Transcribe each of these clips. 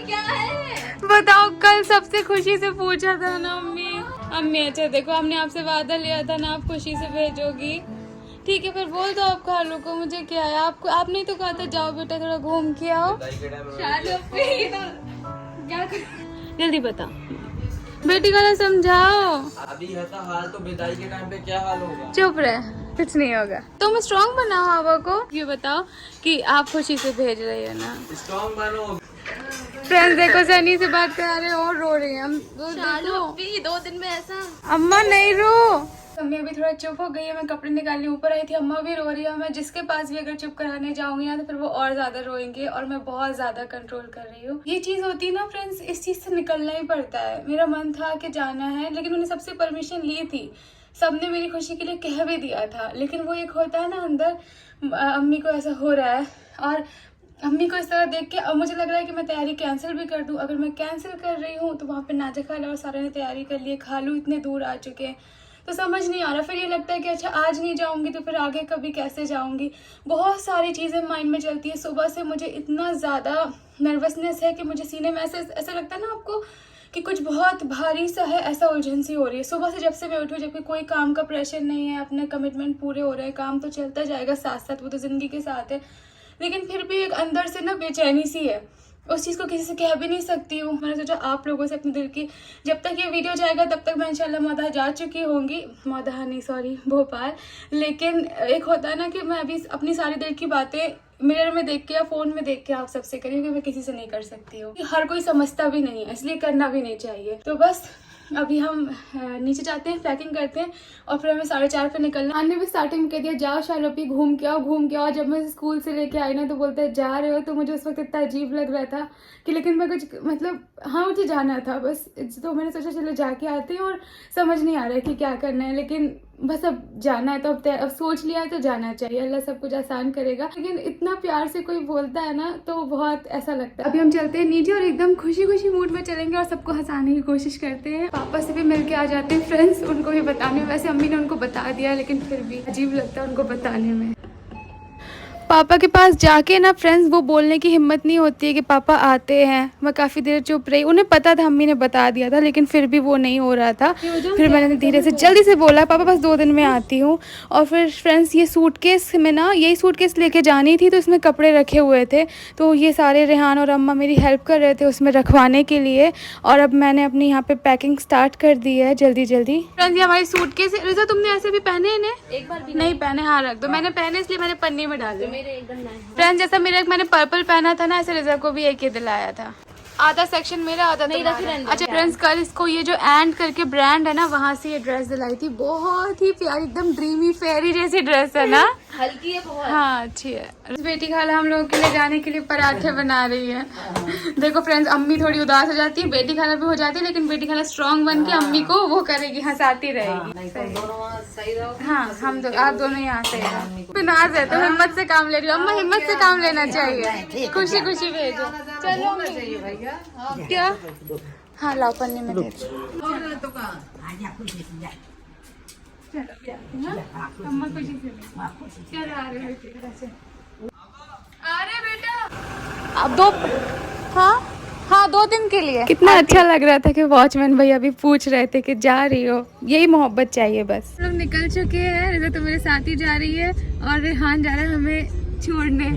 क्या है बताओ, कल सबसे खुशी से पूछा था ना अम्मी। अम्मी अच्छा देखो, हमने आपसे वादा लिया था ना, आप खुशी से भेजोगी। ठीक है, फिर बोल दो आप खालू को, मुझे क्या है। आपको आपने तो कहा था जाओ बेटा थोड़ा घूम के आओ। क्या जल्दी बता बेटी का समझाओ। अभी ऐसा हाल तो विदाई के टाइम पे क्या हाल होगा? चुप रहे, कुछ नहीं होगा। तुम स्ट्रॉन्ग बनाओ हवा को। ये बताओ कि आप खुशी से भेज रही हो ना। स्ट्रॉन्ग बनो। फ्रेंड्स देखो, सनी से बात करा रहे हो और रो रही हैं हम। देखो 2 दिन में ऐसा। अम्मा नहीं रो। अम्मी अभी थोड़ा चुप हो गई है। मैं कपड़े निकालने ऊपर आई थी, अम्मा भी रो रही है। मैं जिसके पास भी अगर चुप कराने जाऊंगी ना तो फिर वो और ज्यादा रोएंगे, और मैं बहुत ज्यादा कंट्रोल कर रही हूँ। ये चीज होती है ना फ्रेंड्स, इस चीज से निकलना ही पड़ता है। मेरा मन था कि जाना है, लेकिन मैंने सबसे परमिशन ली थी, सबने मेरी खुशी के लिए कह भी दिया था, लेकिन वो एक होता है ना अंदर, अम्मी को ऐसा हो रहा है और अम्मी को इस तरह देख के अब मुझे लग रहा है कि मैं तैयारी कैंसिल भी कर दूं। अगर मैं कैंसिल कर रही हूँ तो वहाँ पे नाजा खाला और सारे ने तैयारी कर ली, खालू इतने दूर आ चुके हैं, तो समझ नहीं आ रहा। फिर ये लगता है कि अच्छा आज नहीं जाऊंगी तो फिर आगे कभी कैसे जाऊंगी। बहुत सारी चीज़ें माइंड में चलती है। सुबह से मुझे इतना ज़्यादा नर्वसनेस है कि मुझे सीने में ऐसा लगता है ना आपको कि कुछ बहुत भारी सा है, ऐसा उलझन सी हो रही है सुबह से जब से मैं उठी हूँ। जबकि कोई काम का प्रेशर नहीं है, अपने कमिटमेंट पूरे हो रहे हैं, काम तो चलता जाएगा साथ साथ, वो तो ज़िंदगी के साथ है, लेकिन फिर भी एक अंदर से ना बेचैनी सी है। उस चीज़ को किसी से कह भी नहीं सकती हूँ। मैंने सोचा आप लोगों से अपने दिल की, जब तक ये वीडियो जाएगा तब तक मैं इंशाल्लाह मौदा जा चुकी होंगी, मौदा नहीं सॉरी भोपाल। लेकिन एक होता है ना कि मैं अभी अपनी सारी दिल की बातें मिरर में देख के या फोन में देख के आप सबसे करी, क्योंकि मैं किसी से नहीं कर सकती हूँ। हर कोई समझता भी नहीं है, इसलिए करना भी नहीं चाहिए। तो बस अभी हम नीचे जाते हैं, पैकिंग करते हैं और फिर हमें 4:30 पे निकलना। अन्य भी स्टार्टिंग में कह दिया जाओ शालोपी घूम के आओ घूम के आओ। जब मैं स्कूल से लेके आई ना तो बोलते हैं जा रहे हो, तो मुझे उस वक्त इतना अजीब लग रहा था कि, लेकिन मैं कुछ मतलब हाँ मुझे जाना था बस, तो मैंने सोचा चलो जाके आते हैं। और समझ नहीं आ रहा है कि क्या करना है, लेकिन बस अब जाना है तो अब सोच लिया है तो जाना चाहिए। अल्लाह सब कुछ आसान करेगा। लेकिन इतना प्यार से कोई बोलता है ना तो बहुत ऐसा लगता है। अभी हम चलते हैं नीचे और एकदम खुशी खुशी मूड में चलेंगे और सबको हंसाने की कोशिश करते हैं। पापा से भी मिल के आ जाते हैं फ्रेंड्स, उनको भी बताने में, वैसे अम्मी ने उनको बता दिया लेकिन फिर भी अजीब लगता है उनको बताने में। पापा के पास जाके ना फ्रेंड्स वो बोलने की हिम्मत नहीं होती है कि पापा आते हैं। मैं काफ़ी देर चुप रही, उन्हें पता था, अम्मी ने बता दिया था, लेकिन फिर भी वो नहीं हो रहा था। फिर मैंने धीरे से जल्दी से बोला पापा बस 2 दिन में आती हूँ। और फिर फ्रेंड्स ये सूटकेस में ना, यही सूटकेस लेके जानी थी, तो इसमें कपड़े रखे हुए थे, तो ये सारे रेहान और अम्मा मेरी हेल्प कर रहे थे उसमें रखवाने के लिए। और अब मैंने अपनी यहाँ पे पैकिंग स्टार्ट कर दी है जल्दी जल्दी। फ्रेंड्स ये हमारी सूटकेस है। रिजा तुमने ऐसे भी पहने इन्हें? एक बार भी नहीं पहने, हाँ रख दो। मैंने पहने इसलिए मैंने पन्नी में डाले। एकदम फ्रेंड्स जैसा मैंने पर्पल पहना था ना, ऐसे रिजा को भी एक ही दिलाया था। आधा सेक्शन मेरा, आधा तुम्हारा। अच्छा फ्रेंड्स कल इसको ये जो एंड करके ब्रांड है ना, वहाँ से ये ड्रेस दिलाई थी। बहुत ही प्यारी, एकदम ड्रीमी फेरी जैसी ड्रेस है ना, हल्की है बहुत। हाँ अच्छी है। बेटी खाला हम लोगों के लिए जाने के लिए पराठे बना रही है। देखो फ्रेंड्स अम्मी थोड़ी उदास हो जाती है, बेटी खाला भी हो जाती है, लेकिन बेटी खाला स्ट्रांग बन के अम्मी को वो करेगी, हंसाती रहेगी। हाँ हम आप दोनों यहाँ से नाज है तो हिम्मत से काम ले रही हो। अम्मा हिम्मत से काम लेना चाहिए, खुशी खुशी भेजो। चलो क्या, हाँ लाओ पन्नी में दे दो। अम्मा खुशी से चलो आ रहे बेटा। अब 2 हाँ 2 दिन के लिए। कितना अच्छा लग रहा था कि वॉचमैन भैया भी पूछ रहे थे कि जा रही हो। यही मोहब्बत चाहिए बस। लोग निकल चुके हैं, रिजा तो मेरे साथ ही जा रही है और रेहान जा रहा है हमें छोड़ने।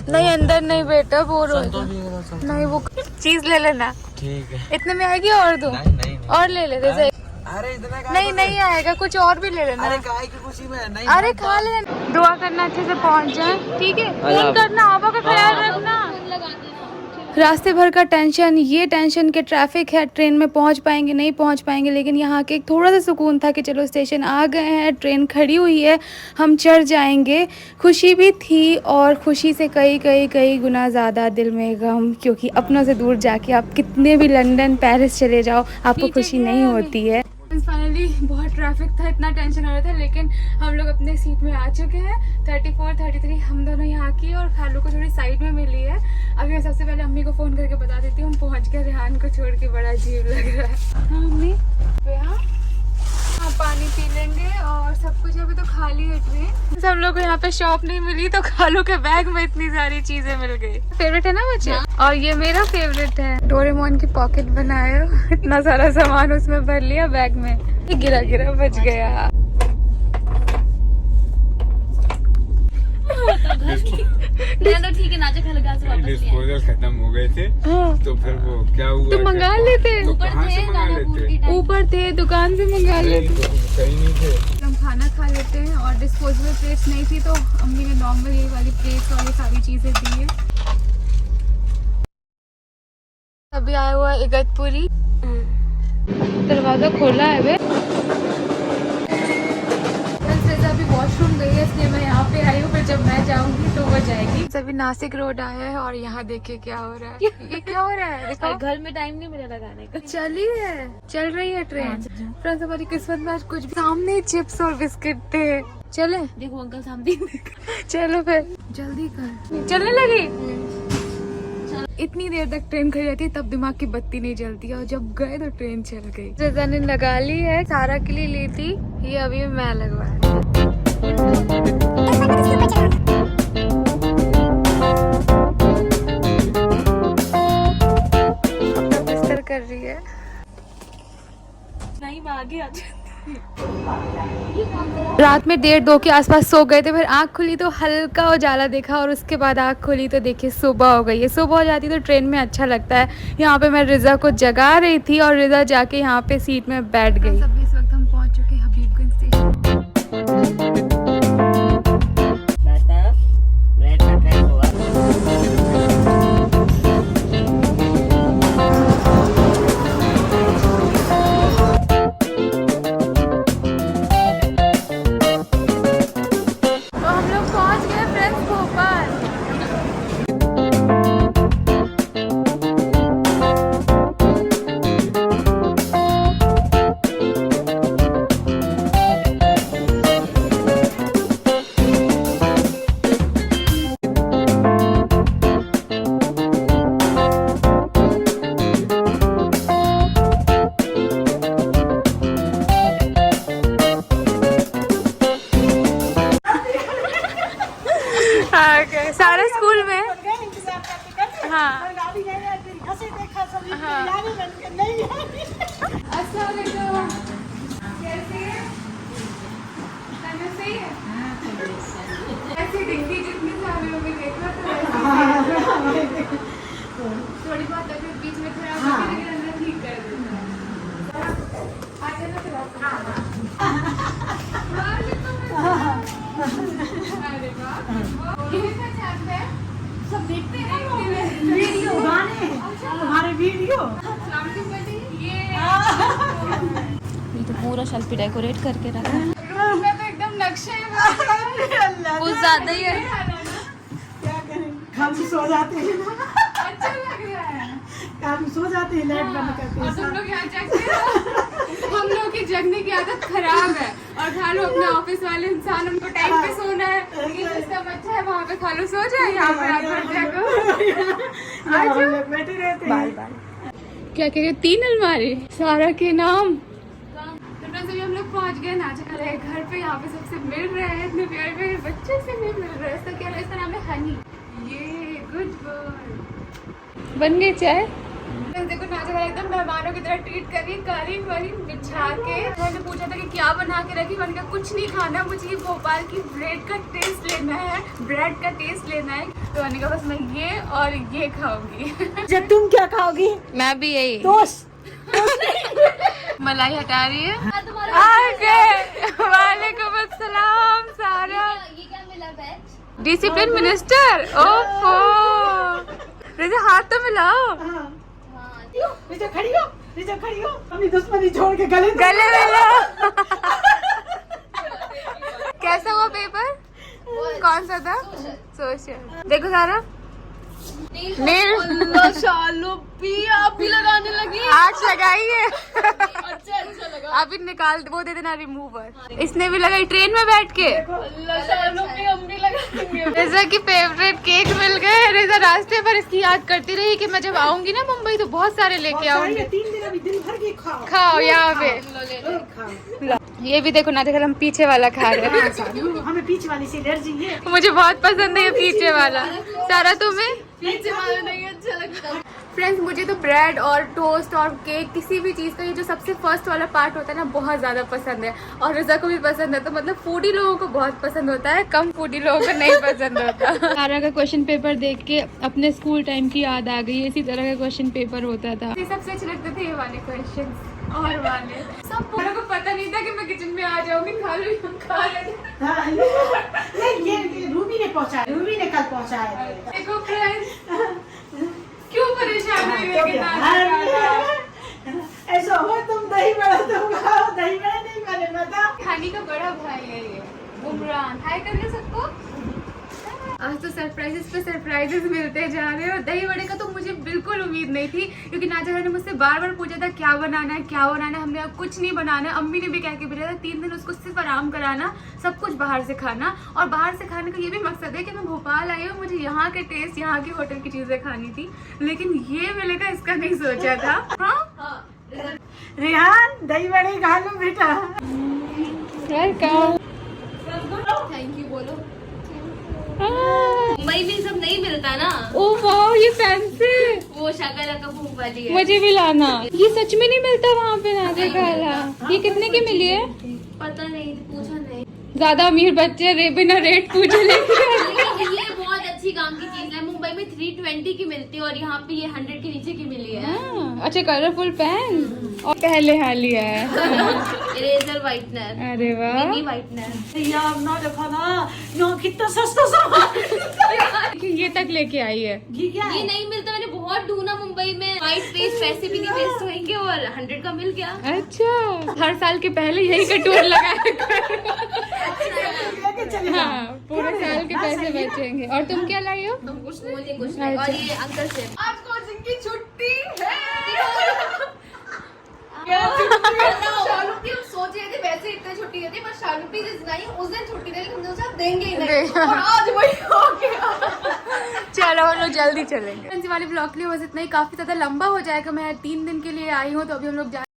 नहीं अंदर नहीं बेटा, बोर हो नहीं, वो चीज ले लेना। ठीक है इतने में आएगी और दो? नहीं। और ले ले रिजा। अरे इतना नहीं आएगा, कुछ और भी ले लेना। अरे काय की खुशी में नहीं। अरे खा लेना। दुआ करना अच्छे से पहुंच जाए, ठीक है? फोन करना, हवा का ख्याल रखना। रास्ते भर का टेंशन, ये टेंशन के ट्रैफिक है, ट्रेन में पहुंच पाएंगे नहीं पहुंच पाएंगे, लेकिन यहाँ के एक थोड़ा सा सुकून था कि चलो स्टेशन आ गए हैं, ट्रेन खड़ी हुई है, हम चढ़ जाएंगे। खुशी भी थी और खुशी से कई गुना ज़्यादा दिल में गम, क्योंकि अपनों से दूर जाके आप कितने भी लंदन पेरिस चले जाओ आपको खुशी नहीं होती है। फाइनली बहुत ट्रैफिक था, इतना टेंशन हो रहा था, लेकिन हम लोग अपने सीट में आ चुके हैं। 34, 33 हम दोनों यहाँ की, और खालू को थोड़ी साइड में मिली है। अभी मैं सबसे पहले अम्मी को फ़ोन करके बता देती हूँ हम पहुँच गए। रेहान को छोड़ के बड़ा अजीब लग रहा है। हाँ अम्मी यहाँ, हाँ पानी पी लेंगे और सब कुछ। अभी तो खाली है ट्रेन। सब लोग को यहाँ पे शॉप नहीं मिली तो खालू के बैग में इतनी सारी चीजें मिल गई। फेवरेट है ना बच्चे? और ये मेरा फेवरेट है, डोरेमोन की पॉकेट बनाए हो। इतना सारा सामान उसमें भर लिया बैग में, गिरा गिरा बच गया। ठीक है नाचे खलगा से वापस डिस्पोजल खत्म हो गए थे। तो फिर वो क्या हुआ, तो मंगा लेते। तो कहाँ से मंगा लेते? ऊपर थे, दुकान से मंगा लेते। कहीं नहीं थे। हम खाना खा लेते हैं और डिस्पोजेबल प्लेट्स नहीं थी तो अम्मी ने नॉर्मल ये वाली प्लेट्स और ये सारी चीजें दी है। अभी आया हुआ इगतपुरी, दरवाजा खोला है वे। अभी वॉशरूम गई है इसलिए मैं यहाँ पे आई हूँ, फिर जब मैं जाऊंगी तो वो जाएगी। अभी नासिक रोड आया है और यहाँ देखिए क्या हो रहा है। ये क्या हो रहा है? देखो घर में टाइम नहीं मिला लगाने का। चल रही है ट्रेन। फ्रेंड्स हमारी किस्मत में आज कुछ सामने चिप्स और बिस्किट थे। चले देखो अंकल सामने। चलो फिर जल्दी कर। चलने लगी। इतनी देर तक ट्रेन खड़ी रहती है तब दिमाग की बत्ती नहीं जलती और जब गए तो ट्रेन चल गई। रजा ने लगा ली है, सारा के लिए ली थी, ये अभी मैं लगवाया। बिस्तर कर रही है। नहीं मैं आगे आ रात में 1:30-2 के आसपास सो गए थे, फिर आँख खुली तो हल्का उजाला देखा और उसके बाद आँख खुली तो देखिए सुबह हो गई है। सुबह हो जाती तो ट्रेन में अच्छा लगता है। यहाँ पे मैं रिजा को जगा रही थी और रिजा जाके यहाँ पे सीट में बैठ गई। सब इस वक्त हम पहुँच चुके हैं हबीबगंज स्टेशन। सारे स्कूल में हाँ ऐसी दिखती जितनी सारी होगी देखा तो थोड़ी बहुत तकलीफ बीच में खराब होगी लेकिन अंदर ठीक कर देता है। सब देखते हैं वीडियो गाने हमारे वीडियो। ये तो पूरा शेल्फ पे डेकोरेट करके रखा है। रूम में तो एकदम नक्शे कुछ ज्यादा ही है। क्या करें, खाली सो जाते हैं। अच्छा लग रहा है। हम सो जाते हैं लाइट बंद करके। और तुम लोग यहाँ जगते हो। हम लोग की जगने की आदत खराब है और खालू अपने ऑफिस वाले इंसान, उनको टाइम पे सोना है। ये सिस्टम अच्छा है, वहाँ पे खालू सो जाए, यहाँ पे रात भर जागो। बैठे रहते हैं। क्या कह रहे 3 अलमारी सारा के नाम। तो फ्रेंड्स अभी हम लोग पहुँच गए नाचा रहे घर पे। यहाँ पे सबसे मिल रहे हैं, इतने प्यारे प्यारे बच्चे से भी मिल रहे हैं। इसका क्या है? इसका नाम है हनी। ये गुड गर्ल। बन गई चाय। देखो नाचा एकदम मेहमानों की तरह ट्रीट कर रही, कालीन वालीन बिछा के। मैंने पूछा था कि क्या बना के रखी, मैंने कहा कुछ नहीं खाना, मुझे ये भोपाल की ब्रेड का टेस्ट लेना है, ब्रेड का टेस्ट लेना है। तो मैंने कहा बस मैं ये और ये खाऊंगी। जब तुम क्या खाओगी? मैं भी यही टोस्ट। मलाई हटा रही है। वालेकुम अस्सलाम सारा। ये क्या मिला वेज? Discipline minister. ओफो रिजा हाथ तो मिलाओ। रिजा खड़ी हो, रिजा खड़ी हो। अपनी दुश्मनी छोड़ के गले मिलो। कैसा हुआ पेपर? कौन सा था? सोशल। देखो सारा शालू भी आप भी लगाने लगी। आज लगाई है। अच्छा लगा। अभी निकाल वो दे देना रिमूवर। इसने भी लगाई ट्रेन में बैठ के। शालू भी हम भी लगाएंगे। रिजा की फेवरेट केक मिल गए। रिजा रास्ते पर इसकी याद करती रही कि मैं जब आऊंगी ना मुंबई तो बहुत सारे लेके आऊंगी। 3 दिन अभी दिन भर की खाओ। खाओ यहाँ पे। ये भी देखो ना, देखो हम पीछे वाला खा रहे हैं। सानू, हमें पीछे वाली से एलर्जी है। मुझे बहुत पसंद है ये पीछे वाला। सारा तुम्हें? पीछे वाला नहीं अच्छा लगता। फ्रेंड्स मुझे तो ब्रेड और टोस्ट और केक किसी भी चीज़ का ये जो सबसे फर्स्ट वाला पार्ट होता है ना बहुत ज़्यादा पसंद है, और रज़ा को भी पसंद है। तो मतलब फूडी लोगों को बहुत पसंद होता है, कम फूडी लोगों को नहीं पसंद होता। सारा का क्वेश्चन पेपर देख के अपने स्कूल टाइम की याद आ गई। इसी तरह का क्वेश्चन पेपर होता था। ये सबसे अच्छे लगते थे ये वाले क्वेश्चन और वाले। सब लोगों को पता नहीं था कि मैं किचन में आ जाऊंगी। खा रहे थे। हाँ, ये रूबी ने पहुंचाया, रूबी ने कल पहुंचाया। देखो फ्रेंड्स क्यों परेशान हुई है कि ऐसा हो तुम दही बड़ा तुम खाओ, दही बड़ा नहीं बने बता। खानी का बड़ा भाई है ये बुमरान। हाय कर लो सबको। आज तो सरप्राइजेस पे सरप्राइजेस मिलते जा रहे हैं। और दही बड़े का तो मुझे बिल्कुल उम्मीद नहीं थी, क्योंकि नाजरा ने मुझसे बार बार पूछा था क्या बनाना है क्या बनाना है। हमने अब कुछ नहीं बनाना है। अम्मी ने भी कह के भेजा था 3 दिन उसको सिर्फ आराम कराना, सब कुछ बाहर से खाना। और बाहर से खाने का ये भी मकसद है कि मैं भोपाल आई हूँ, मुझे यहाँ के टेस्ट, यहाँ की होटल की चीजें खानी थी। लेकिन ये मिलेगा इसका नहीं सोचा था। हाँ रेहान दही बड़े खा लो बेटा। वेलकम। थैंक यू बोलो। मुंबई में सब नहीं मिलता ना। ओह वाह ये फैंसी। वो शकल का भूख वाली है। मुझे भी लाना। ये सच में नहीं मिलता वहाँ पे नाजरा खाला। ये कितने की मिली है? पता नहीं, पूछा नहीं। ज्यादा अमीर बच्चे रे बिना रेट पूछे लेके ये बहुत अच्छी काम की चीज है। मुंबई में 320 की मिलती है और यहाँ पे ये 100 के नीचे की मिली है। अच्छा कलरफुल पेन और पहले हाल लिया है। इरेजर व्हाइटनर, अरे वाह। Mini whitener. यार ना देखा ना यहाँ कितना सस्ता सामान। ये तक लेके आई है। ये क्या ये है? नहीं मिलता, मैंने बहुत ढूंढा मुंबई में। व्हाइट पेस्ट पैसे भी नहीं वेस्ट होंगे और 100 का मिल गया। अच्छा हर साल के पहले यही कटोर लगाया। लेके चले जाओ। हाँ पूरे साल के पैसे बचेंगे। और तुम क्या लाई हो? कुछ नहीं। और ये अंकल से आज कोचिंग की छुट्टी है। शालू की हम सोच रहे थे वैसे इतने छुट्टी देती, पर शालू की जिस नहीं उस दिन छुट्टी दे, लेकिन हमने सोचा देंगे ही नहीं। और आज वही हो गया। चलो हम लोग जल्दी चलेंगे। वाले ब्लॉग के लिए बस इतना ही, काफी ज्यादा लंबा हो जाएगा। मैं 3 दिन के लिए आई हूँ, तो अभी हम लोग